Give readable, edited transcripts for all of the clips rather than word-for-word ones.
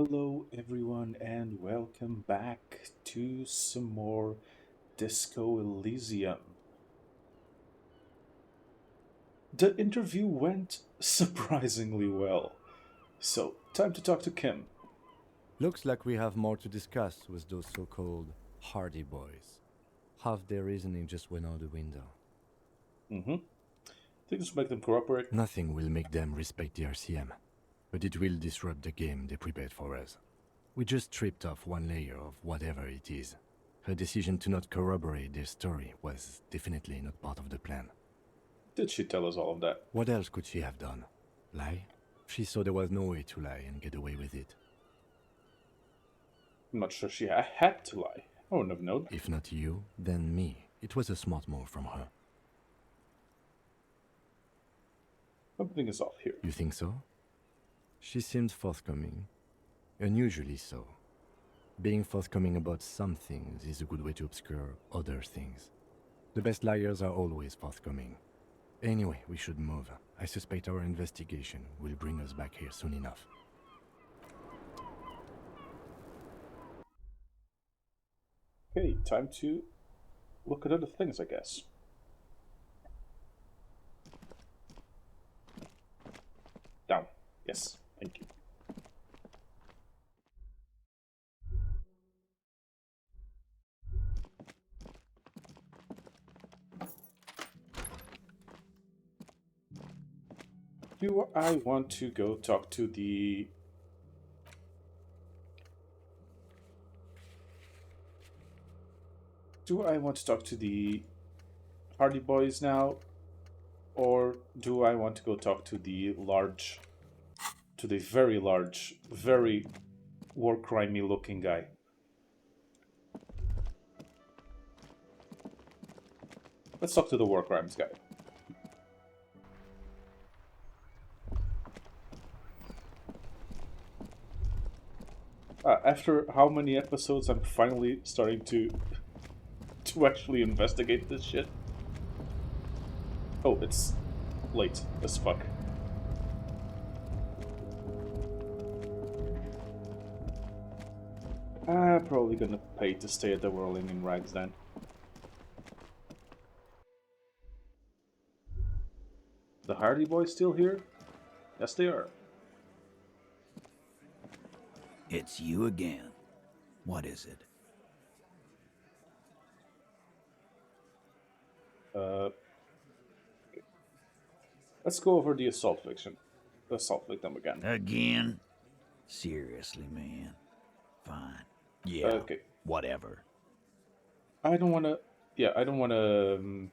Hello, everyone, and welcome back to some more Disco Elysium. The interview went surprisingly well, so time to talk to Kim. Looks like we have more to discuss with those so called Hardy boys. Half their reasoning just went out the window. Mm-hmm. Things make them cooperate. Nothing will make them respect the RCM, but it will disrupt the game they prepared for us. We just stripped off one layer of whatever it is. Her decision to not corroborate their story was definitely not part of the plan. Did she tell us all of that? What else could she have done? Lie? She saw there was no way to lie and get away with it. I'm not sure she had to lie. I wouldn't have known. If not you, then me. It was a smart move from her. Something is off here. You think so? She seemed forthcoming. Unusually so. Being forthcoming about some things is a good way to obscure other things. The best liars are always forthcoming. Anyway, we should move. I suspect our investigation will bring us back here soon enough. Okay, time to look at other things, I guess. Down. Yes, thank you. Do I want to go talk to the... Do I want to talk to the Hardy Boys now? Or do I want to go talk to the large... To the very large, very war crimey looking guy? Let's talk to the war crimes guy. After how many episodes, I'm finally starting to actually investigate this shit. Oh, it's late as fuck. I'm probably gonna pay to stay at the Whirling in Rags then. The Hardy Boys still here? Yes, they are. It's you again. What is it? Uh, let's go over the assault victim again. Again? Seriously, man. Fine. Yeah. Okay. Whatever. I don't want to. Yeah, I don't want to.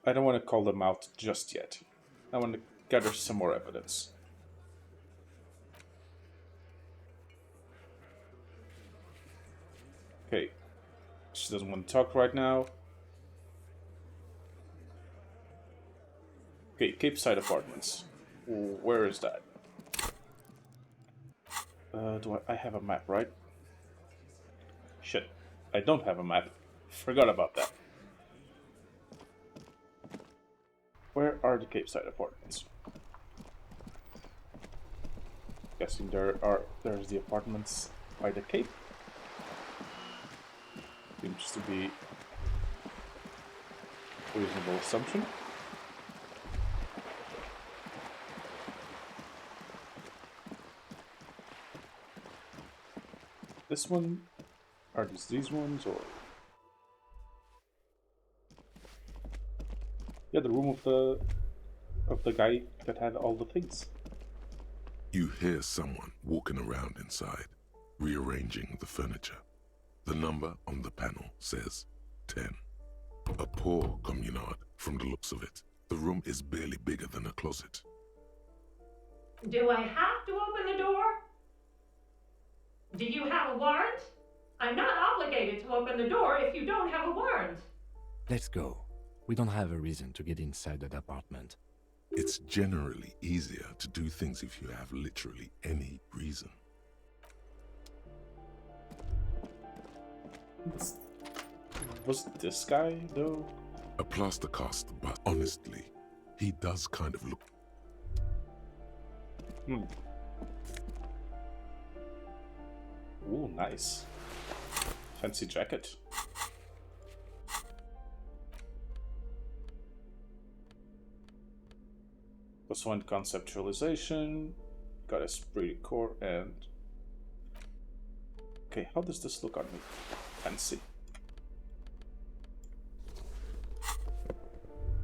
I don't want to call them out just yet. I want to gather some more evidence. Okay. She doesn't want to talk right now. Okay, Cape Side Apartments. Where is that? I have a map, right? Shit. I don't have a map. Forgot about that. Where are the Cape Side Apartments? Guessing there's the apartments by the Cape. Seems to be a reasonable assumption. This one? Are these ones, or... Yeah, the room of the guy that had all the things. You hear someone walking around inside, rearranging the furniture. The number on the panel says 10. A poor communard from the looks of it. The room is barely bigger than a closet. Do I have to open the door? Do you have a warrant? I'm not obligated to open the door if you don't have a warrant. Let's go. We don't have a reason to get inside that apartment. It's generally easier to do things if you have literally any reason. Was this guy, though? A plaster cast, but honestly, he does kind of look... Ooh, nice. Fancy jacket. +1 conceptualization. Got esprit de corps and... Okay, how does this look on me? Fancy.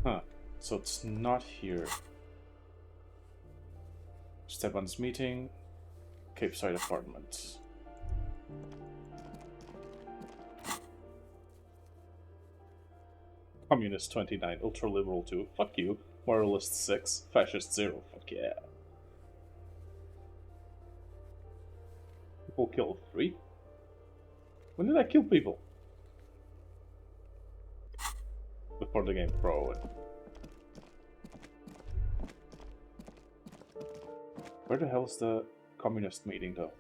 Huh. So it's not here. Stefan's meeting. Cape Side Apartments. Communist 29, ultra liberal 2. Fuck you. Moralist 6, fascist 0. Fuck yeah. People killed 3? When did I kill people? Before the game Pro. Where the hell is the communist meeting though?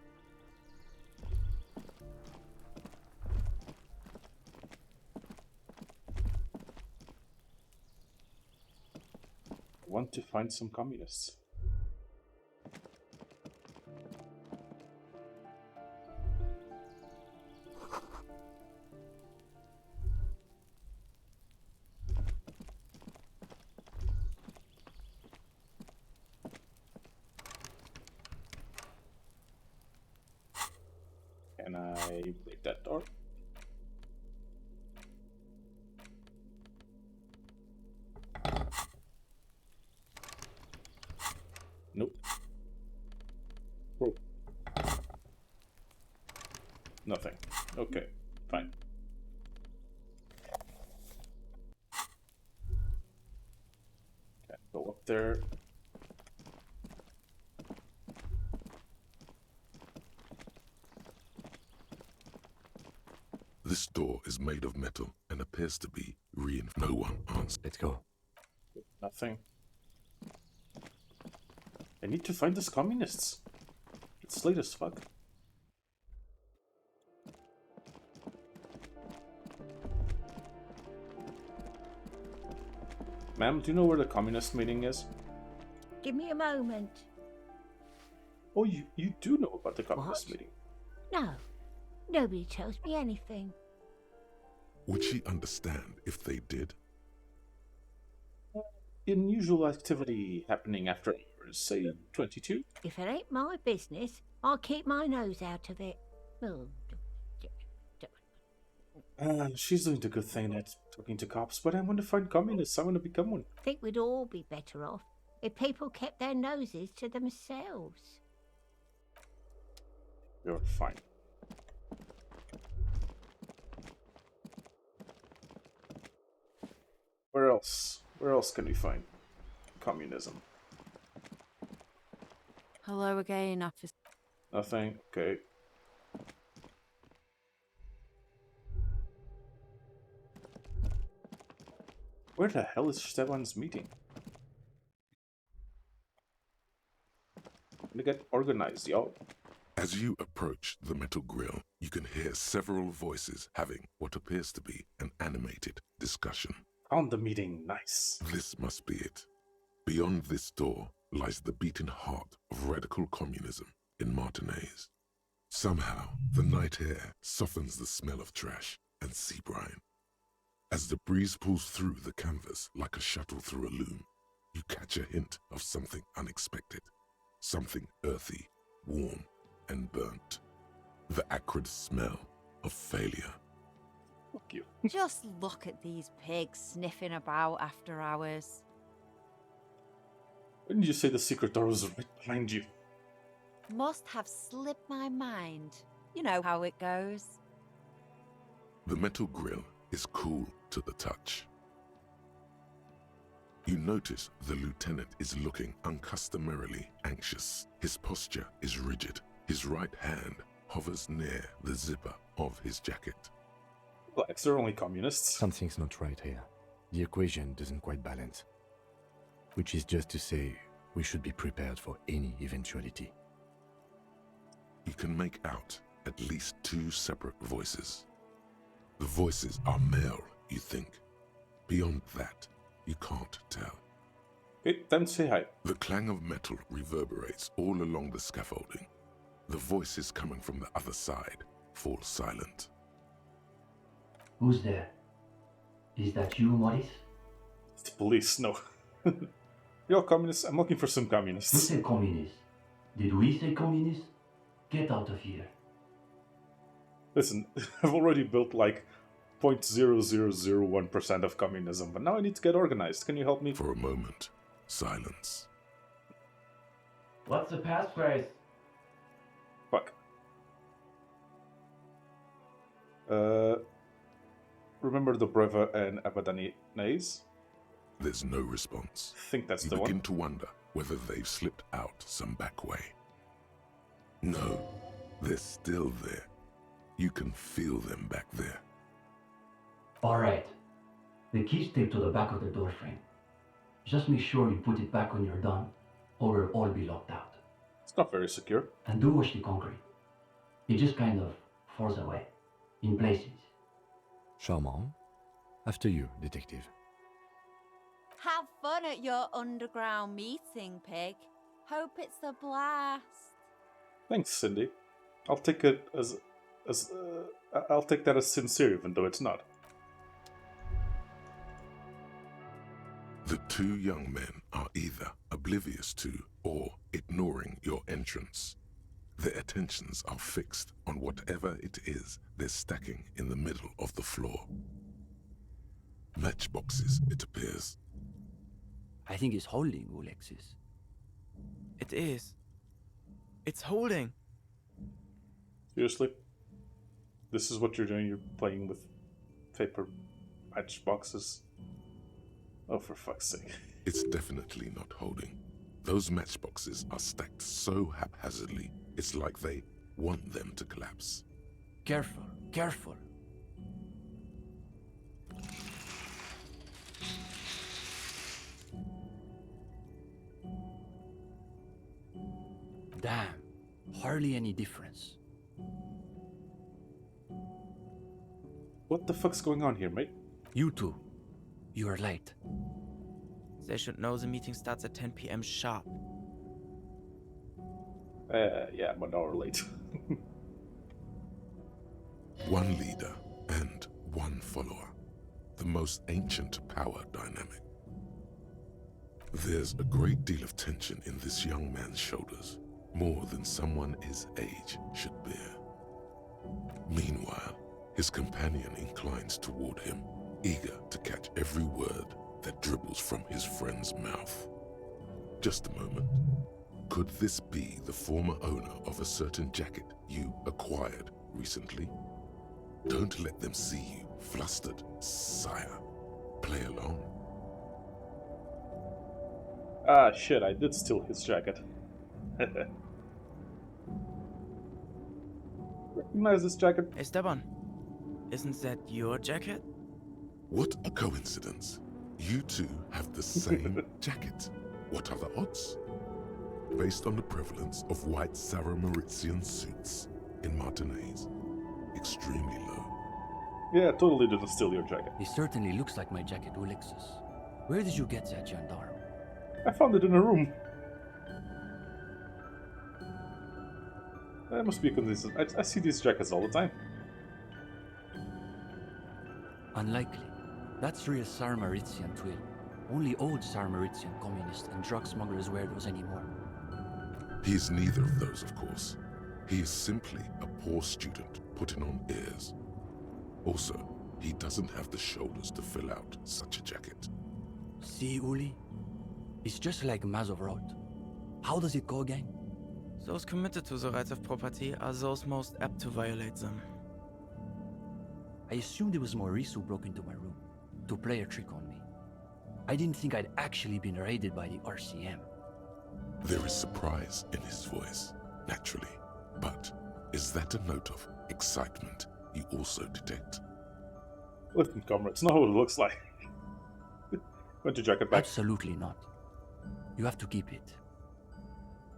I want to find some communists. Can I break that door? Nope. Oh. Nothing. Okay, fine. Okay, go up there. This door is made of metal and appears to be reinforced. No one answers. Let's go. Nothing. I need to find these communists. It's late as fuck. Ma'am, do you know where the communist meeting is? Give me a moment. Oh, you do know about the communist What? meeting. No, nobody tells me anything. Would she understand if they did? Unusual activity happening after hours, say 22? If it ain't my business, I'll keep my nose out of it. Oh, She's doing the good thing at talking to cops, but I want to find communists. I want to become one. I think we'd all be better off if people kept their noses to themselves. You're fine. Where else? Where else can we find communism? Hello again, officer. Nothing? Okay. Where the hell is Stefan's meeting? Gonna get organized, y'all. As you approach the metal grill, you can hear several voices having what appears to be an animated discussion. On the meeting, nice. This must be it. Beyond this door lies the beating heart of radical communism in Martinez. Somehow, the night air softens the smell of trash and sea brine. As the breeze pulls through the canvas like a shuttle through a loom, you catch a hint of something unexpected, something earthy, warm, and burnt. The acrid smell of failure. Fuck you. Just look at these pigs sniffing about after hours. When did you say the secret door was right behind you? Must have slipped my mind. You know how it goes. The metal grill is cool to the touch. You notice the lieutenant is looking uncustomarily anxious. His posture is rigid. His right hand hovers near the zipper of his jacket. Blacks, they're only communists. Something's not right here. The equation doesn't quite balance. Which is just to say, we should be prepared for any eventuality. You can make out at least two separate voices. The voices are male, you think. Beyond that, you can't tell. Okay, then say hi. The clang of metal reverberates all along the scaffolding. The voices coming from the other side fall silent. Who's there? Is that you, Maurice? It's the police, no. You're communists? I'm looking for some Who communists. said communist? Did we say communist? Get out of here. Listen, I've already built like 0.0001% of communism, but now I need to get organized. Can you help me? For a moment, silence. What's the passphrase? Fuck. Remember the Breva and Abadani nays? There's no response. I think that's You the begin one. to wonder whether they've slipped out some back way. No, they're still there. You can feel them back there. Alright. The key's taped to the back of the door frame. Just make sure you put it back when you're done, or we'll all be locked out. It's not very secure. And do watch the concrete. It just kind of falls away. In places. Charmant. After you, detective. Have fun at your underground meeting, Pig. Hope it's a blast. Thanks, Cindy. I'll take it I'll take that as sincere, even though it's not. The two young men are either oblivious to or ignoring your entrance. Their attentions are fixed on whatever it is they're stacking in the middle of the floor. Matchboxes, it appears. I think it's holding, Alexis. It is. It's holding. Seriously? This is what you're doing? You're playing with paper matchboxes? Oh, for fuck's sake. It's definitely not holding. Those matchboxes are stacked so haphazardly, it's like they want them to collapse. Careful, careful. Damn, hardly any difference. What the fuck's going on here, mate? You two, you are late. They should know the meeting starts at 10 p.m. sharp. Yeah, I'm an hour late. One leader and one follower. The most ancient power dynamic. There's a great deal of tension in this young man's shoulders, more than someone his age should bear. Meanwhile, his companion inclines toward him, eager to catch every word that dribbles from his friend's mouth. Just a moment. Could this be the former owner of a certain jacket you acquired recently? Don't let them see you flustered, sire. Play along. Ah, shit, I did steal his jacket. Recognize this jacket? Esteban, isn't that your jacket? What a coincidence. You two have the same jacket. What are the odds? Based on the prevalence of white Sarah Mauritian suits in Martinez, extremely low. Yeah, totally didn't steal your jacket. It certainly looks like my jacket, Alexis. Where did you get that, gendarme? I found it in a room. That must be a coincidence. I see these jackets all the time. Unlikely. That's real Sarmaritian twill. Only old Sarmaritian communists and drug smugglers wear those anymore. He is neither of those, of course. He is simply a poor student putting on airs. Also, he doesn't have the shoulders to fill out such a jacket. See, Uli? It's just like Mazov wrote. How does it go again? Those committed to the rights of property are those most apt to violate them. I assumed it was Maurice who broke into my room to play a trick on me. I didn't think I'd actually been raided by the RCM. There is surprise in his voice, naturally. But is that a note of excitement you also detect? Listen, comrades, know what it looks like. Want your jacket back? Absolutely not. You have to keep it.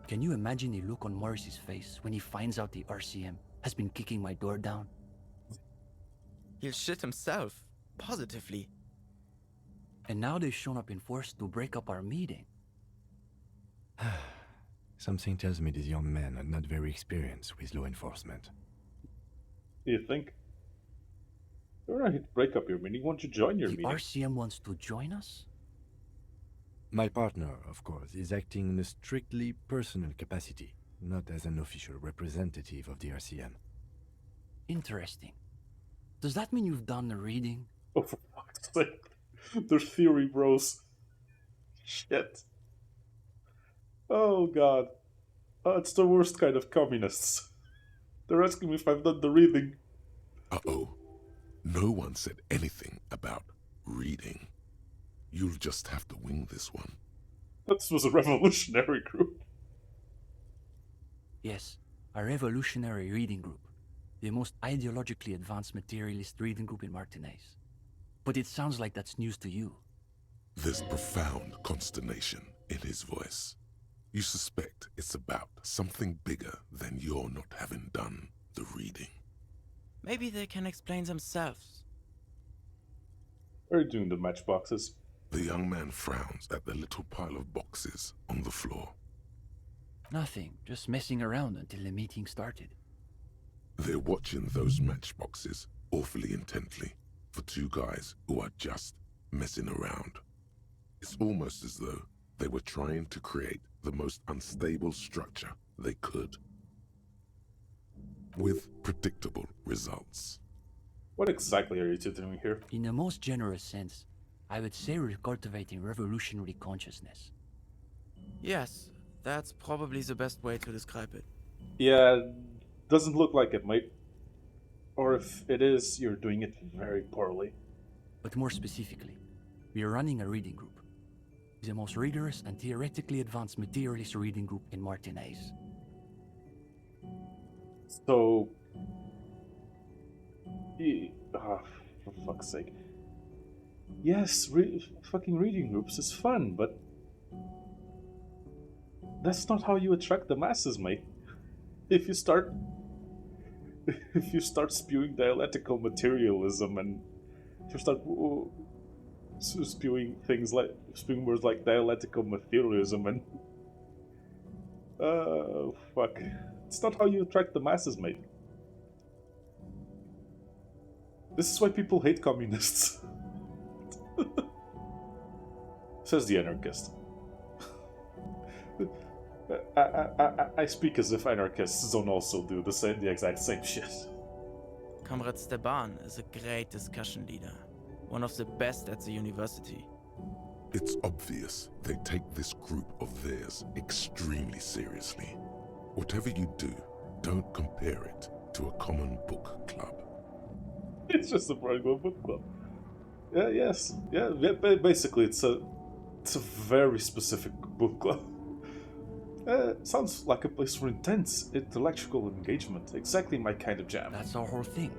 Can you imagine the look on Morris's face when he finds out the RCM has been kicking my door down? He'll shit himself. Positively. And now they've shown up in force to break up our meeting. Something tells me these young men are not very experienced with law enforcement. You think? You're ready to break up your meeting. Won't you join your The meeting? RCM wants to join us? My partner, of course, is acting in a strictly personal capacity, not as an official representative of the RCM. Interesting. Does that mean you've done the reading? Oh, for fuck's sake. Their theory bros. Shit. Oh, God. It's the worst kind of communists. They're asking me if I've done the reading. Uh-oh. No one said anything about reading. You'll just have to wing this one. This was a revolutionary group. Yes, a revolutionary reading group. The most ideologically advanced materialist reading group in Martinez. But it sounds like that's news to you. There's profound consternation in his voice. You suspect it's about something bigger than your not having done the reading. Maybe they can explain themselves. Are you doing the matchboxes? The young man frowns at the little pile of boxes on the floor. Nothing, just messing around until the meeting started. They're watching those matchboxes awfully intently for two guys who are just messing around. It's almost as though they were trying to create the most unstable structure they could, with predictable results. What exactly are you two doing here? In the most generous sense, I would say we're cultivating revolutionary consciousness. Yes, that's probably the best way to describe it. Yeah, doesn't look like it, mate. Or if it is, you're doing it very poorly. But more specifically, we are running a reading group. The most rigorous and theoretically advanced materialist reading group in Martinez. So... for fuck's sake. Yes, fucking reading groups is fun, but... That's not how you attract the masses, mate. If you start spewing dialectical materialism and if you start spewing words like dialectical materialism and fuck, it's not how you attract the masses, mate. This is why people hate communists. Says the anarchist. I speak as if anarchists don't also do the exact same shit. Comrade Steban is a great discussion leader, one of the best at the university. It's obvious they take this group of theirs extremely seriously. Whatever you do, don't compare it to a common book club. It's just a regular book club. Basically, it's a very specific book club. Sounds like a place for intense intellectual engagement. Exactly my kind of jam. That's our whole thing.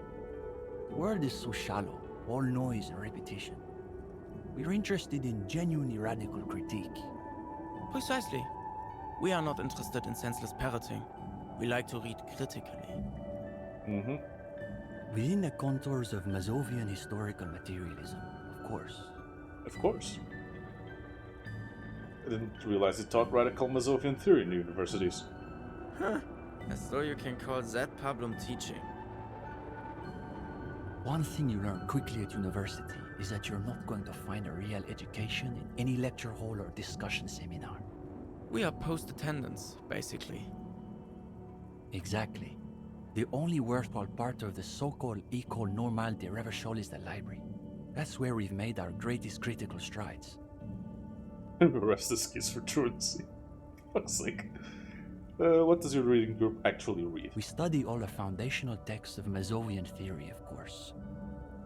The world is so shallow, all noise and repetition. We're interested in genuinely radical critique. Precisely. We are not interested in senseless parroting. We like to read critically. Mm-hmm. Within the contours of Mazovian historical materialism, of course. Of course. I didn't realize it taught radical Mazovian theory in the universities. Huh. As though you can call that problem teaching. One thing you learn quickly at university is that you're not going to find a real education in any lecture hall or discussion seminar. We are post-attendance, basically. Exactly. The only worthwhile part of the so-called École Normale de Revachol is the library. That's where we've made our greatest critical strides. The rest is kiss for truancy. Fuck's sake. What does your reading group actually read? We study all the foundational texts of Mazovian theory, of course.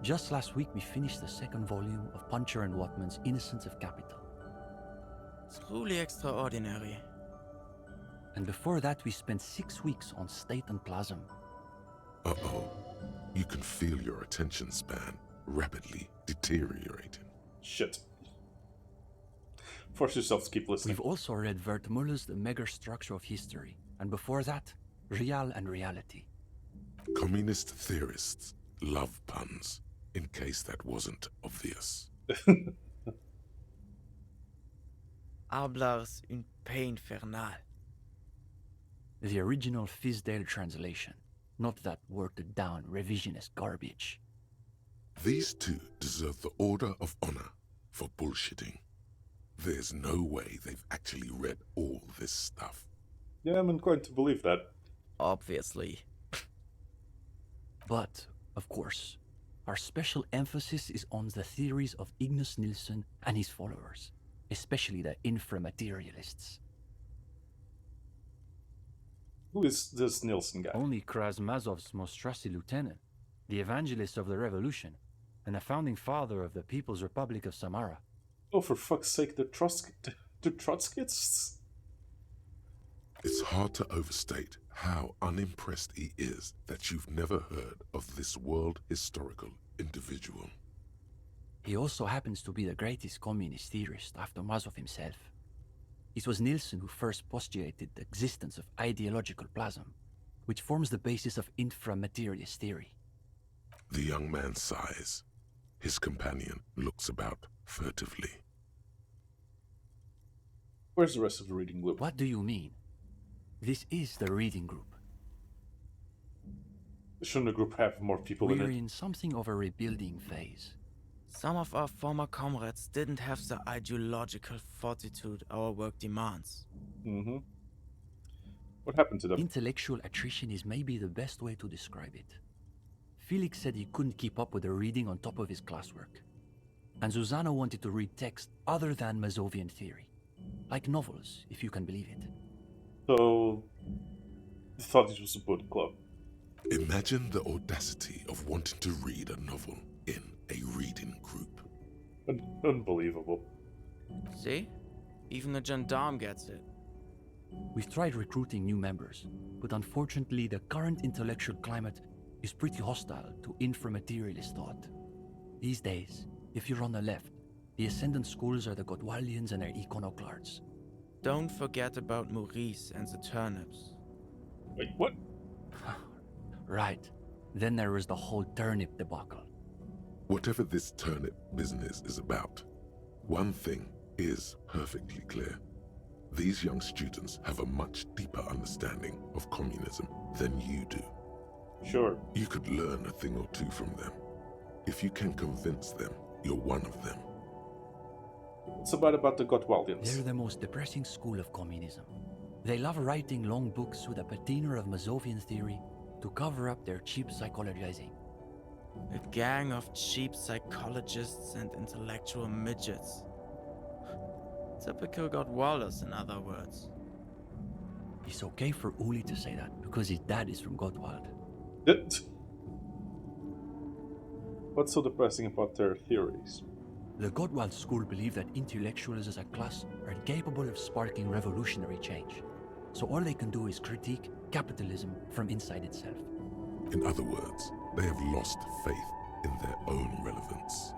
Just last week we finished the second volume of Puncher and Watman's Innocence of Capital. Truly extraordinary. And before that we spent 6 weeks on State and Plasm. Uh-oh. You can feel your attention span rapidly deteriorating. Shit. Force yourself to keep listening. We've also read Wertmüller's The Megastructure of History, and before that, Real and Reality. Communist theorists love puns, in case that wasn't obvious. Hablars une paix infernale. The original Fizdale translation, not that watered down revisionist garbage. These two deserve the Order of Honor for bullshitting. There's no way they've actually read all this stuff. Yeah, I'm inclined to believe that. Obviously. But, of course, our special emphasis is on the theories of Ignace Nilsson and his followers, especially the inframaterialists. Who is this Nilsson guy? Only Krasmazov's most trusted lieutenant, the evangelist of the revolution, and the founding father of the People's Republic of Samara. Oh, for fuck's sake, the Trotskyists? It's hard to overstate how unimpressed he is that you've never heard of this world historical individual. He also happens to be the greatest communist theorist after Mazov himself. It was Nilsson who first postulated the existence of ideological plasm, which forms the basis of inframaterialist theory. The young man sighs. His companion looks about furtively. Where's the rest of the reading group? What do you mean? This is the reading group. Shouldn't the group have more people in We're it? in something of a rebuilding phase. Some of our former comrades didn't have the ideological fortitude our work demands. Mm-hmm. What happened to them? Intellectual attrition is maybe the best way to describe it. Felix said he couldn't keep up with the reading on top of his classwork. And Susanna wanted to read text other than Mazovian theory. Like novels, if you can believe it. So, they thought it was a book club. Imagine the audacity of wanting to read a novel in a reading group. Unbelievable. See? Even the gendarme gets it. We've tried recruiting new members, but unfortunately the current intellectual climate is pretty hostile to inframaterialist thought. These days, if you're on the left, the ascendant schools are the Godwaldians and their iconoclasts. Don't forget about Maurice and the turnips. Wait, what? Right. Then there was the whole turnip debacle. Whatever this turnip business is about, one thing is perfectly clear. These young students have a much deeper understanding of communism than you do. Sure. You could learn a thing or two from them. If you can convince them you're one of them. What's about the Gotwaldians? They're the most depressing school of communism. They love writing long books with a patina of Mazovian theory to cover up their cheap psychologizing. A gang of cheap psychologists and intellectual midgets. Typical Gottwalders, in other words. It's okay for Uli to say that, because his dad is from Gottwald. What's so depressing about their theories? The Gottwald school believe that intellectuals as a class are incapable of sparking revolutionary change. So all they can do is critique capitalism from inside itself. In other words, they have lost faith in their own relevance.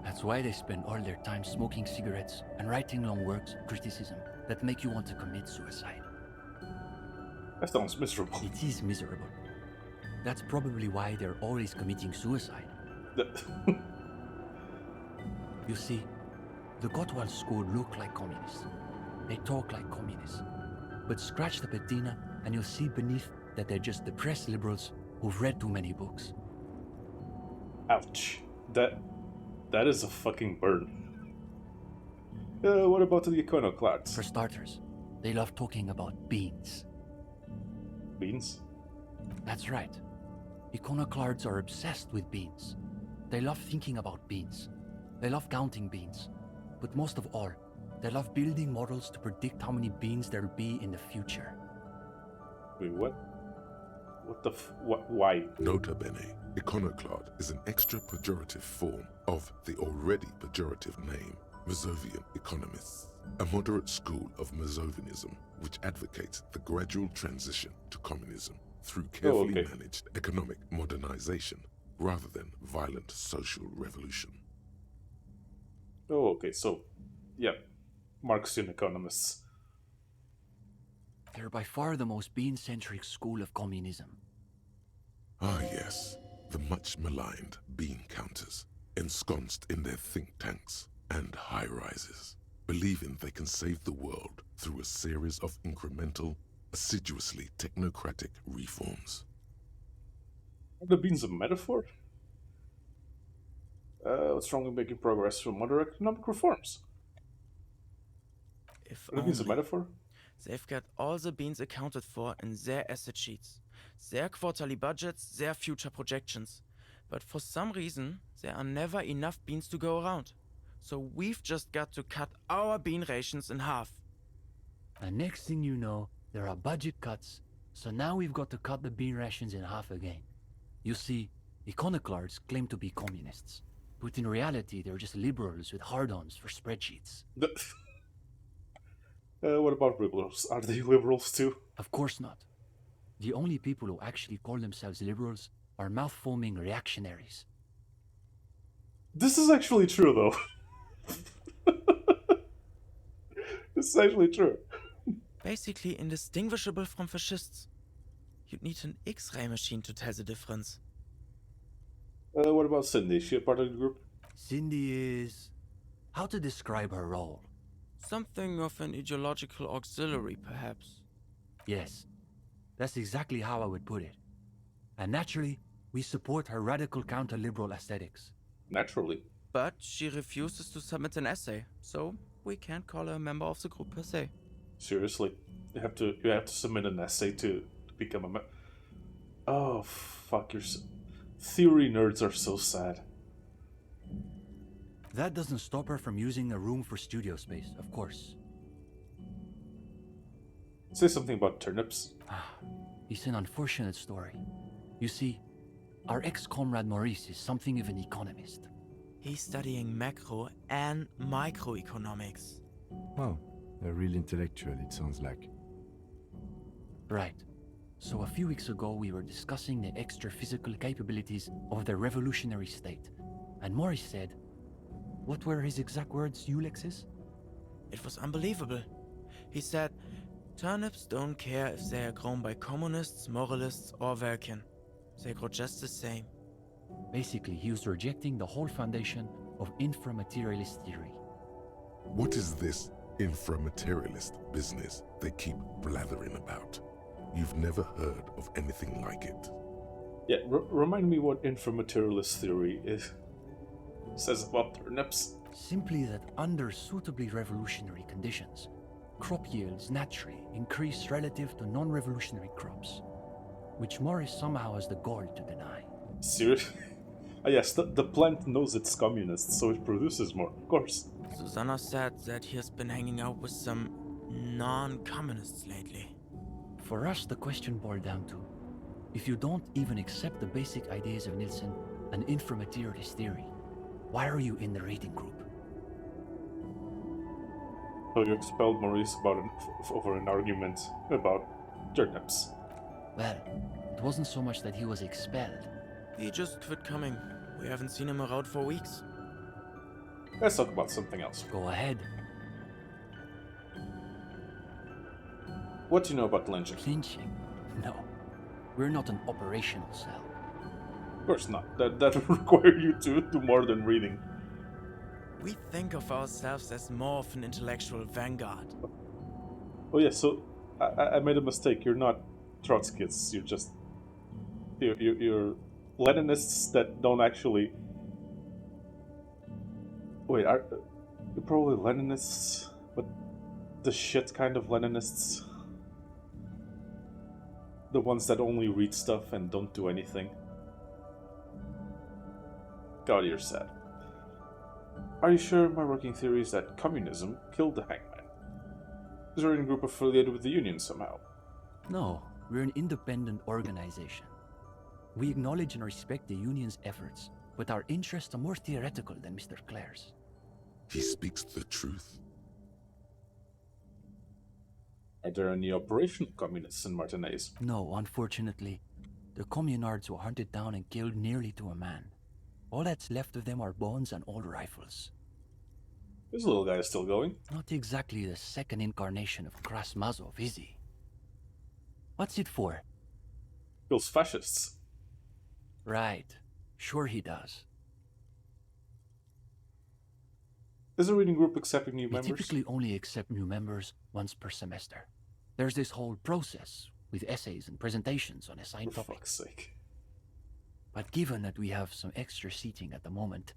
That's why they spend all their time smoking cigarettes and writing long works of criticism that make you want to commit suicide. That sounds miserable. It is miserable. That's probably why they're always committing suicide. You see, the Gottwald school look like communists. They talk like communists. But scratch the patina and you'll see beneath that they're just depressed liberals who've read too many books. Ouch. That is a fucking burn. What about the iconoclasts? For starters, they love talking about beans. Beans? That's right. Iconoclasts are obsessed with beans. They love thinking about beans. They love counting beans. But most of all, they love building models to predict how many beans there'll be in the future. Wait, what? Why? Nota bene, iconoclast is an extra pejorative form of the already pejorative name, Mazovian economists, a moderate school of Mazovianism which advocates the gradual transition to communism through carefully managed economic modernization rather than violent social revolution. Oh, okay, so, yeah, Marxian economists. They're by far the most bean-centric school of communism. Ah yes, the much maligned bean counters, ensconced in their think tanks and high-rises, believing they can save the world through a series of incremental, assiduously technocratic reforms. Are the beans a metaphor? What's wrong with making progress from other economic reforms? If Are the beans a only. metaphor? They've got all the beans accounted for in their asset sheets, their quarterly budgets, their future projections. But for some reason, there are never enough beans to go around. So we've just got to cut our bean rations in half. And next thing you know, there are budget cuts, so now we've got to cut the bean rations in half again. You see, iconoclasts claim to be communists, but in reality they're just liberals with hard-ons for spreadsheets. What about liberals? Are they liberals too? Of course not. The only people who actually call themselves liberals are mouth-foaming reactionaries. This is actually true, though. This is actually true. Basically indistinguishable from fascists. You'd need an X-ray machine to tell the difference. What about Cindy? Is she a part of the group? Cindy is... how to describe her role? Something of an ideological auxiliary, perhaps. Yes, that's exactly how I would put it. And naturally, we support her radical counter-liberal aesthetics. Naturally. But she refuses to submit an essay, so we can't call her a member of the group per se. Seriously, you have to submit an essay to become a. Oh fuck! Theory nerds are so sad. That doesn't stop her from using a room for studio space, of course. Say something about turnips. It's an unfortunate story. You see, our ex-comrade Maurice is something of an economist. He's studying macro and microeconomics. Wow, a real intellectual, it sounds like. Right. So a few weeks ago we were discussing the extra physical capabilities of the revolutionary state. And Maurice said... what were his exact words, Ulex's? It was unbelievable. He said, turnips don't care if they are grown by communists, moralists, or Vulcan. They grow just the same. Basically, he was rejecting the whole foundation of inframaterialist theory. What is this inframaterialist business they keep blathering about? You've never heard of anything like it. Yeah, remind me what inframaterialist theory says about turnips. Simply that under suitably revolutionary conditions, crop yields naturally increase relative to non-revolutionary crops, which Morris somehow has the gall to deny. Seriously? Yes, the plant knows it's communist, so it produces more, of course. Susanna said that he has been hanging out with some non-communists lately. For us, the question boiled down to, if you don't even accept the basic ideas of Nielsen and inframaterialist theory, why are you in the reading group? So you expelled Maurice over an argument about turnips. Well, it wasn't so much that he was expelled. He just quit coming. We haven't seen him around for weeks. Let's talk about something else. Go ahead. What do you know about lynching? Lynching? No. We're not an operational cell. Of course not. That would require you to do more than reading. We think of ourselves as more of an intellectual vanguard. Oh yeah, so I made a mistake. You're not Trotskyists. You're just... You're Leninists that don't actually... Wait, you're probably Leninists, but the shit kind of Leninists. The ones that only read stuff and don't do anything. God, you're sad. Are you sure my working theory is that communism killed the hangman? Is there any group affiliated with the Union somehow? No, we're an independent organization. We acknowledge and respect the Union's efforts, but our interests are more theoretical than Mr. Clare's. He speaks the truth. Are there any operational communists in Martinez? No, unfortunately. The communards were hunted down and killed nearly to a man. All that's left of them are bones and old rifles. This little guy is still going. Not exactly the second incarnation of Krasmazov, is he? What's it for? Kills fascists. Right. Sure he does. Is the reading group accepting new We members? typically only accept new members once per semester. There's this whole process with essays and presentations on assigned For topics. fuck's sake. But given that we have some extra seating at the moment,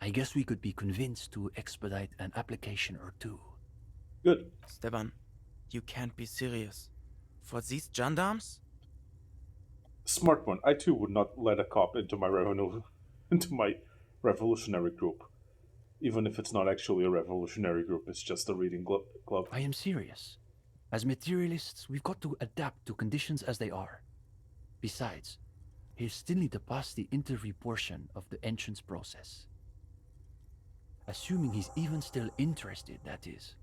I guess we could be convinced to expedite an application or two. Good. Steban, you can't be serious. For these gendarmes? Smart one. I too would not let a cop into my revolutionary group. Even if it's not actually a revolutionary group, it's just a reading club. I am serious. As materialists, we've got to adapt to conditions as they are. Besides, he'll still need to pass the interview portion of the entrance process. Assuming he's even still interested, that is.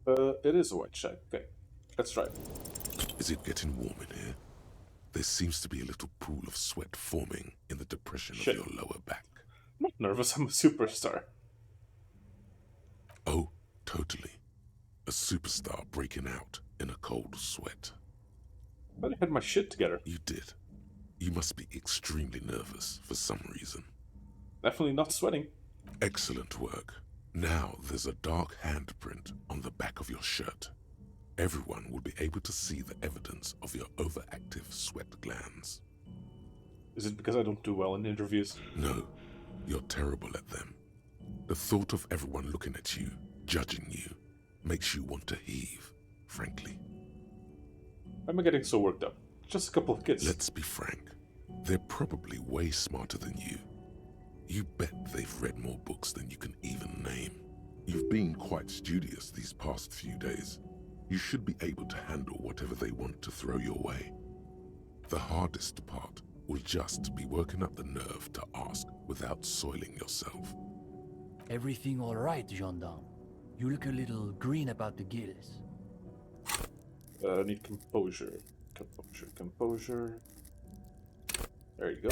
It is a white shag. Okay, let's try it. Is it getting warm in here? There seems to be a little pool of sweat forming in the depression Shit. of your lower back. I'm not nervous, I'm a superstar. Oh, totally. A superstar breaking out in a cold sweat. But I had my shit together. You did. You must be extremely nervous for some reason. Definitely not sweating. Excellent work. Now there's a dark handprint on the back of your shirt. Everyone will be able to see the evidence of your overactive sweat glands. Is it because I don't do well in interviews? No, you're terrible at them. The thought of everyone looking at you, judging you, makes you want to heave, frankly. Why am I getting so worked up? Just a couple of kids. Let's be frank. They're probably way smarter than you. You bet they've read more books than you can even name. You've been quite studious these past few days. You should be able to handle whatever they want to throw your way. The hardest part will just be working up the nerve to ask without soiling yourself. Everything all right, gendarme? You look a little green about the gills. I need composure. Composure. There you go.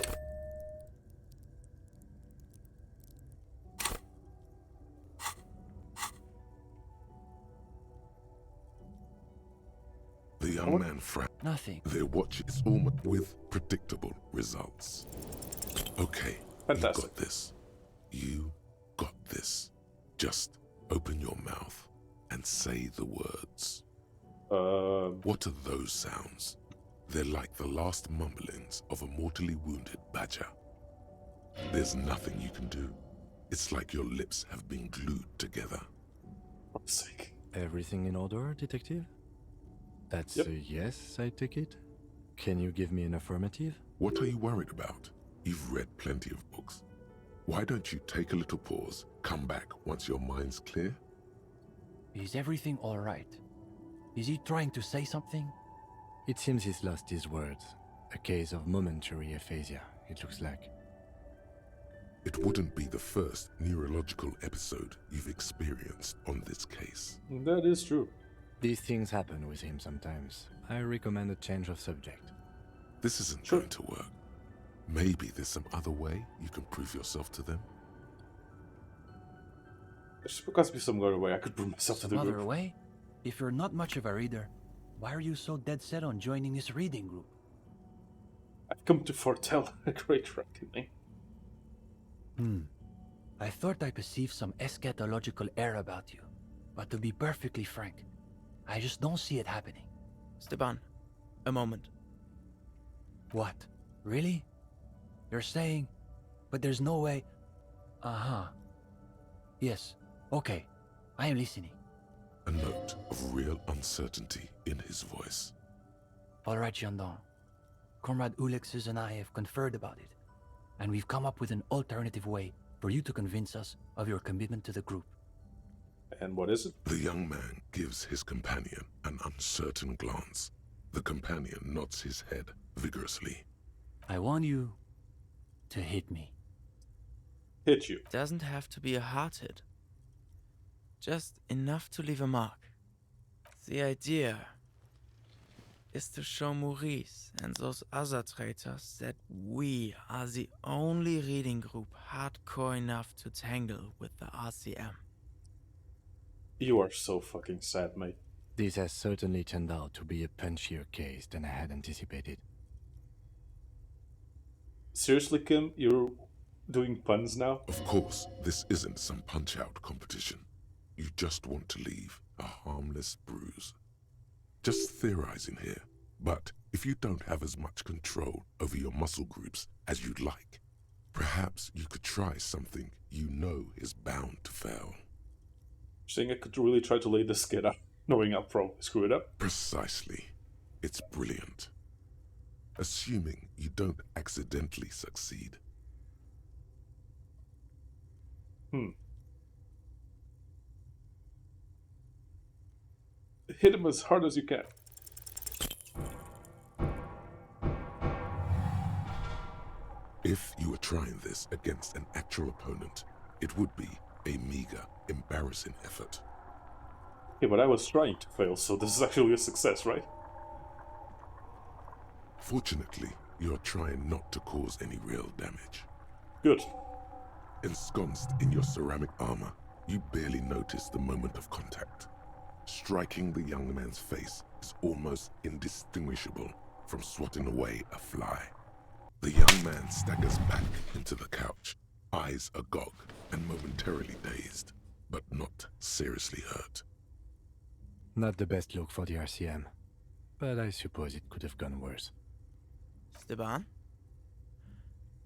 The young man frowned. Nothing. Their watch is almost with predictable results. Okay, Fantastic. you got this. You got this. Just open your mouth and say the words. What are those sounds? They're like the last mumblings of a mortally wounded badger. There's nothing you can do. It's like your lips have been glued together. For fuck's sake. Everything in order, detective? That's Yep. a yes, I take it? Can you give me an affirmative? What are you worried about? You've read plenty of books. Why don't you take a little pause, come back once your mind's clear? Is everything all right? Is he trying to say something? It seems he's lost his words. A case of momentary aphasia, it looks like. It wouldn't be the first neurological episode you've experienced on this case. That is true. These things happen with him sometimes. I recommend a change of subject. This isn't Sure. going to work. Maybe there's some other way you can prove yourself to them. There's supposed to be some other way I could prove myself to the Some other group. way? If you're not much of a reader, why are you so dead set on joining this reading group? I've come to foretell a great reckoning. I thought I perceived some eschatological air about you. But to be perfectly frank, I just don't see it happening. Steban, a moment. What? Really? You're saying, but there's no way... Uh-huh. Yes, okay. I am listening. A note of real uncertainty in his voice. All right, gendarme. Comrade Ulexes and I have conferred about it, and we've come up with an alternative way for you to convince us of your commitment to the group. And what is it? The young man gives his companion an uncertain glance. The companion nods his head vigorously. I want you to hit me. Hit you. Doesn't have to be a hard hit. Just enough to leave a mark. The idea is to show Maurice and those other traitors that we are the only reading group hardcore enough to tangle with the RCM. You are so fucking sad, mate. This has certainly turned out to be a punchier case than I had anticipated. Seriously, Kim, you're doing puns now? Of course, this isn't some punch-out competition. You just want to leave a harmless bruise. Just theorizing here, but if you don't have as much control over your muscle groups as you'd like, perhaps you could try something you know is bound to fail. Saying I could really try to lay this kid out, knowing I'll probably screw it up. Precisely. It's brilliant. Assuming you don't accidentally succeed. Hit him as hard as you can. If you were trying this against an actual opponent, it would be a meager, embarrassing effort. Yeah, but I was trying to fail, so this is actually a success, right? Fortunately, you're trying not to cause any real damage. Good. Ensconced in your ceramic armor, you barely notice the moment of contact. Striking the young man's face is almost indistinguishable from swatting away a fly. The young man staggers back into the couch, eyes agog and momentarily dazed, but not seriously hurt. Not the best look for the RCM, but I suppose it could have gone worse. Esteban?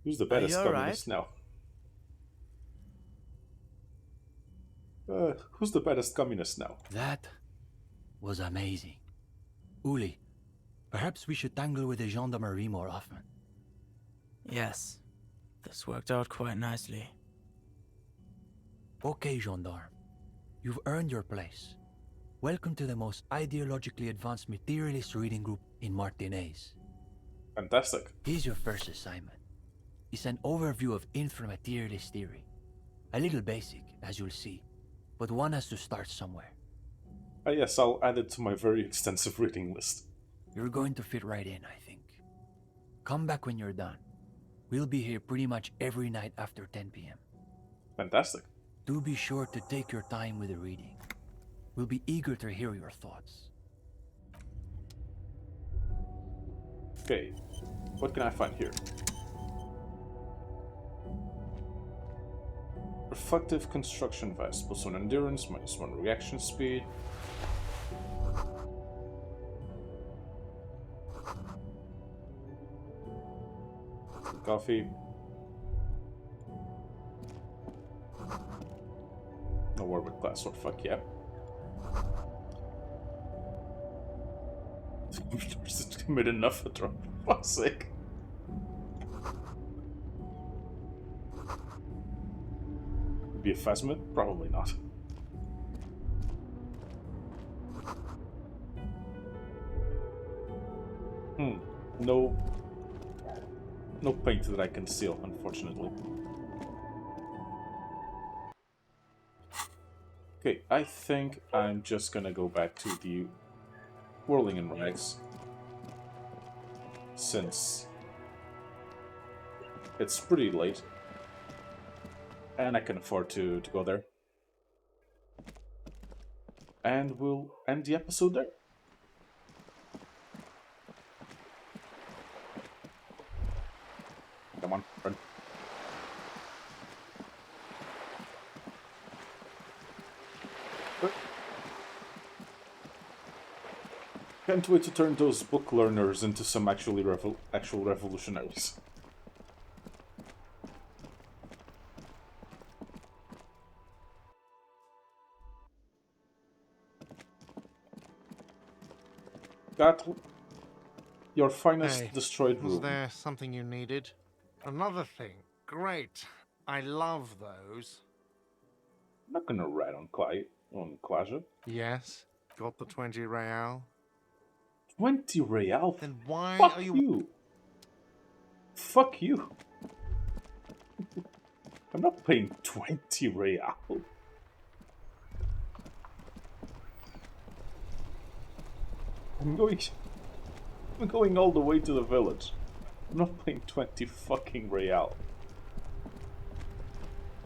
Who's the baddest you communist now? Who's the baddest communist now? That was amazing. Uli, perhaps we should tangle with the gendarmerie more often. Yes. This worked out quite nicely. Okay, gendarme. You've earned your place. Welcome to the most ideologically advanced materialist reading group in Martinez. Fantastic. Here's your first assignment. It's an overview of inframaterialist theory. A little basic, as you'll see, but one has to start somewhere. Yes, I'll add it to my very extensive reading list. You're going to fit right in, I think. Come back when you're done. We'll be here pretty much every night after 10 p.m. Fantastic. Do be sure to take your time with the reading. We'll be eager to hear your thoughts. Okay, what can I find here? Reflective construction vest, +1 endurance, -1 reaction speed. Coffee. No Warwick class sword, fuck yeah. Made enough for for fuck's sake. Be a phasmid? Probably not. No. No paint that I can steal, unfortunately. Okay, I think I'm just gonna go back to the whirling in rags, since it's pretty late and I can afford to go there. And we'll end the episode there. Come on, run. Can't wait to turn those book learners into some actual revolutionaries. Got your finest Hey, destroyed was room. there something you needed? Another thing. Great. I love those. I'm not gonna rat on Claja. Yes. Got the 20 real. 20 real? Then why Fuck are you! Fuck you! I'm not paying 20 real. I'm going all the way to the village. I'm not paying 20 fucking real.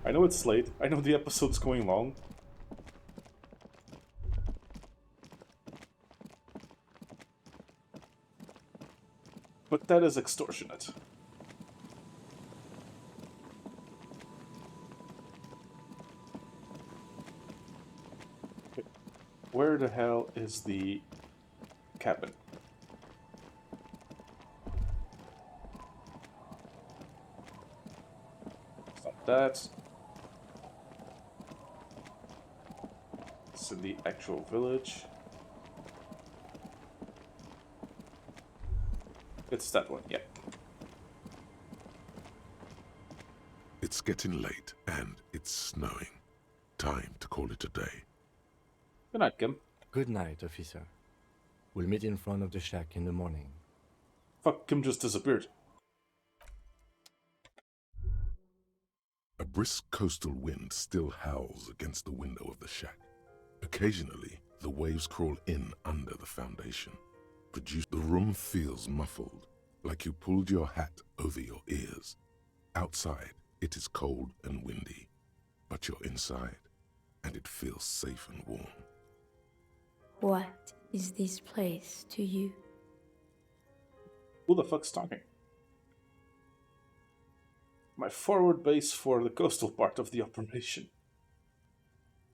I know it's late. I know the episode's going long. But that is extortionate. where the hell is the cabin? It's not that. It's in the actual village. It's that one, yeah. It's getting late and it's snowing. Time to call it a day. Good night, Kim. Good night, officer. We'll meet in front of the shack in the morning. Fuck, Kim just disappeared. A brisk coastal wind still howls against the window of the shack. Occasionally, the waves crawl in under the foundation. The room feels muffled, like you pulled your hat over your ears. Outside, it is cold and windy, but you're inside, and it feels safe and warm. What is this place to you? Who the fuck's talking? My forward base for the coastal part of the operation.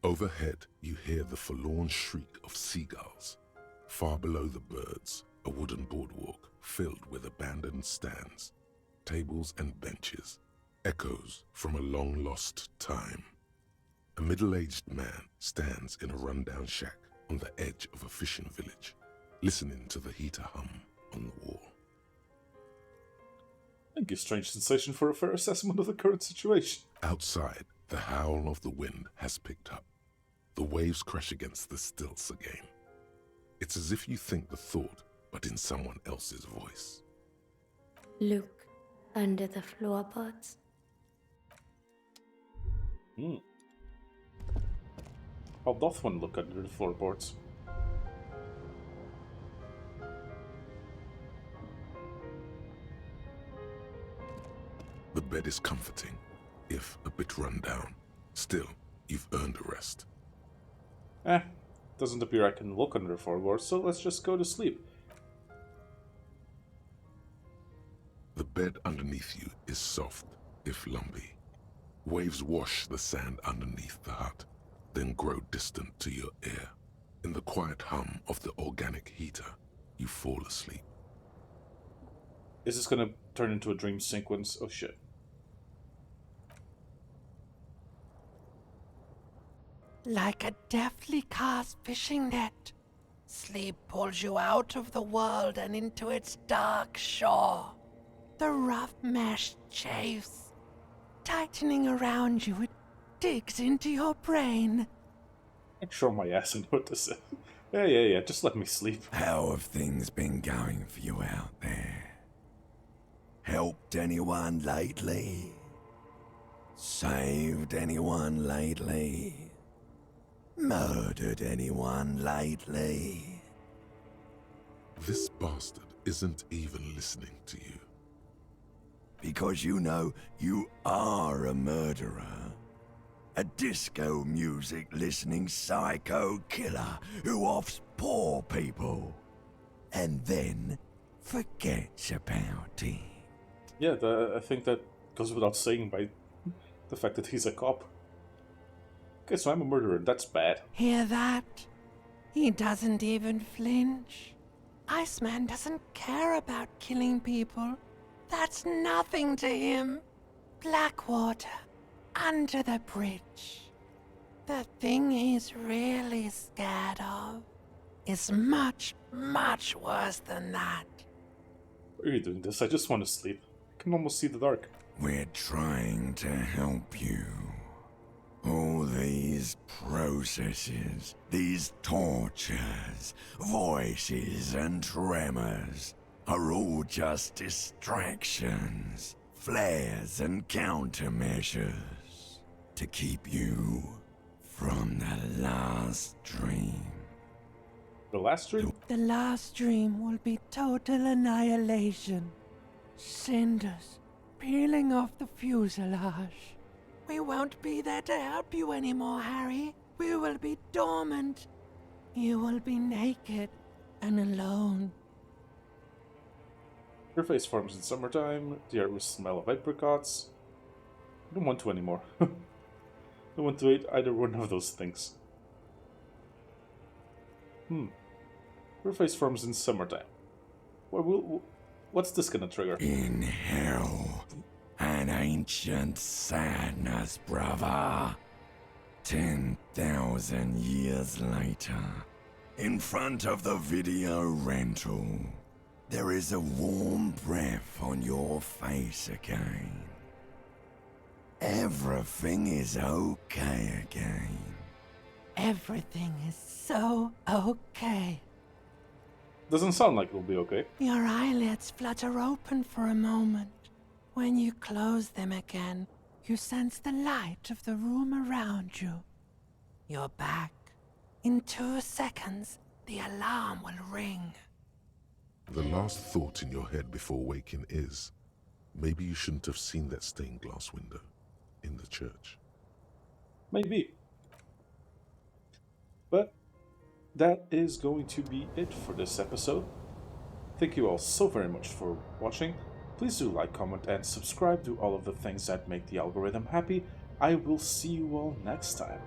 Overhead, you hear the forlorn shriek of seagulls. Far below the birds, a wooden boardwalk filled with abandoned stands, tables and benches, echoes from a long-lost time. A middle-aged man stands in a rundown shack on the edge of a fishing village, listening to the heater hum on the wall. Thank you, strange sensation, for a fair assessment of the current situation. Outside, the howl of the wind has picked up. The waves crash against the stilts again. It's as if you think the thought, but in someone else's voice. Look under the floorboards. How doth one look under the floorboards? The bed is comforting, if a bit run down. Still, you've earned a rest. Doesn't appear I can look under the floorboards, so let's just go to sleep. The bed underneath you is soft, if lumpy. Waves wash the sand underneath the hut, then grow distant to your ear. In the quiet hum of the organic heater, you fall asleep. Is this gonna turn into a dream sequence? Oh shit. Like a deftly cast fishing net, sleep pulls you out of the world and into its dark shore. The rough mesh chafes. Tightening around you, it digs into your brain. I'd show my ass and what to say. Yeah, just let me sleep. How have things been going for you out there? Helped anyone lately? Saved anyone lately? Murdered anyone lately? This bastard isn't even listening to you. Because you know you are a murderer. A disco music listening psycho killer who offs poor people and then forgets about it. Yeah, I think that goes without saying by the fact that he's a cop. Okay, so I'm a murderer. That's bad. Hear that? He doesn't even flinch. Iceman doesn't care about killing people. That's nothing to him. Blackwater, under the bridge. The thing he's really scared of is much, much worse than that. Why are you doing this? I just want to sleep. I can almost see the dark. We're trying to help you. All these processes, these tortures, voices and tremors are all just distractions, flares and countermeasures to keep you from the last dream. The last dream? The last dream will be total annihilation. Cinders peeling off the fuselage. We won't be there to help you anymore, Harry. We will be dormant. You will be naked and alone. Your face forms in summertime. The air will smell of apricots. I don't want to anymore. I don't want to eat either one of those things. Her face forms in summertime. What's this gonna trigger? In hell, an ancient sadness, brother. 10,000 years later, in front of the video rental, there is a warm breath on your face again. Everything is okay again. Everything is so okay. Doesn't sound like it'll be okay. Your eyelids flutter open for a moment. When you close them again, you sense the light of the room around you. You're back. In 2 seconds, the alarm will ring. The last thought in your head before waking is, maybe you shouldn't have seen that stained glass window in the church. Maybe. But that is going to be it for this episode. Thank you all so very much for watching. Please do like, comment, and subscribe. Do all of the things that make the algorithm happy. I will see you all next time.